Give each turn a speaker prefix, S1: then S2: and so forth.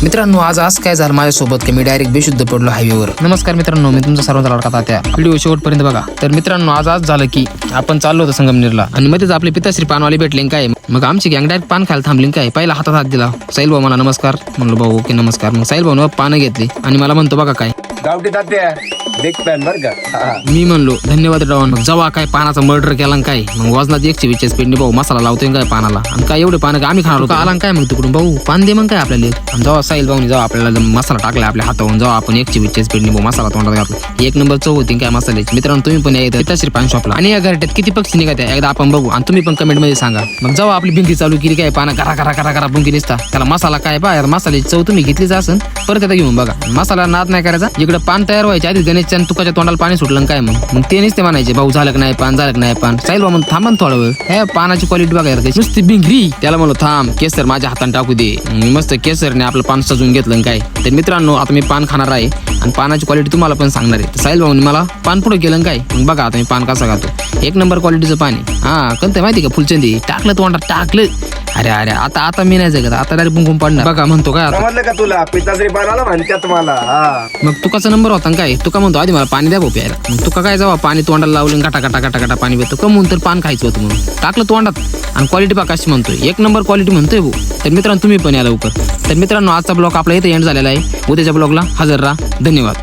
S1: मित्रांनो आज काय झालं माझ्यासोबत की मी डायरेक्ट बेशुद्ध पडलो हायवेवर। नमस्कार मित्रांनो, मी तुमचा सर्वांचा लाडका तात्या। व्हिडिओ शेवटपर्यंत बघा। तर मित्रांनो आज झालं की आपण चाललो होतो संगमनेरला आणि मध्येच आपले पिताश्री पानवाले भेटले काय। मग आमची गँग डायरेक्ट पान खायला थांबली काय। पहिला हातात हात दिला, साहिल भाऊ मला नमस्कार म्हणलो, भाऊ ओके नमस्कार। मग साहिल भाऊ पानं घेतली आणि मला म्हणतो बघा काय,
S2: गावठी तात्या बिग फॅन बर का।
S1: मी म्हणलो धन्यवाद डाऊन। मग जेव्हा काय पानाचा मर्डर केला काय, मग वजनात 120 स्पीडने भाऊ मसाला लावतोय काय पानाला, आणि काय एवढे पानं आम्ही खाणार होतो। आला काय मग तिकडून भाऊ पान दे मग काय आपल्याला। आणि जेव्हा साहिल भाऊनी जेव्हा आपल्याला मसाला टाकला आपल्या हातावरून, जेव्हा आपण 120 स्पीडने भाऊ मसाला तोंडात घातला, एक नंबर चव होती काय मसाल्याची। मित्रांनो तुम्ही पण एकदा पिताश्री पान शॉपला आणि या घरट्यात किती पक्षी निघत आहे एकदा आपण बघू, आणि तुम्ही पण कमेंट मध्ये सांगा। मग जेव्हा आपली भिंती चालू केली काय, पानं करा करा करा करा बुंकी निसता त्याला मसाला काय पा मसाल्याची चव तुम्ही घेतलीच असन, परत एकदा घेऊन बघा। मसाला नाद नाही करायचा, इकडे पान तयार व्हायच्या आधी गणेशच्या तुकाच्या तोंडाला पाणी सुटलं काय। मग ते नसते म्हणायचे भाऊ झालं का नाही पान, झालं का नाही पान। साहिल भाऊ थांबा थोडा वेळ, हे पानाची क्वालिटी बघा यार, नुसती भिंगरी। त्याला म्हणलो थांब केसर माझ्या हाताने टाकू दे। मी मस्त केसरने आपलं पान सजून घेतलं काय। तर मित्रांनो आता मी पान खाणार आहे आणि पानाची क्वालिटी तुम्हाला पण सांगणार आहे। साहिल भाऊनी मला पान पुढे केलं काय, मग बघा आता मी पान कसं खातो, एक नंबर क्वालिटीचं पाणी। हा कोणतं माहिती का, फुलचंदी टाकलं तोंडात टाकलं, अरे अरे आता मी नाही जगत, आता डायरेक्ट बुंगून पडणार बघा। म्हणतो काय आता
S2: समजलं का तुला, पिताश्री पानाला म्हणतात मला।
S1: मग तुकाचा नंबर होता काय, तुका म्हणतो आधी मला पाणी द्या भाऊ प्यायला। मग तुका काय जावा पाणी तोंडाला लावलं घाटा घाटा घाटा घाटा पाणी पितो कमून, तर पान खायचं होतं म्हणून टाकलं तोंडात, आणि क्वालिटी बघा कशी म्हणतोय, एक नंबर क्वालिटी म्हणतोय भाऊ। तर मित्रांनो तुम्ही पण या लवकर। तर मित्रांनो आजचा ब्लॉग आपला इथे एंड झालेला आहे, उद्याच्या ब्लॉगला हजर राहा। धन्यवाद।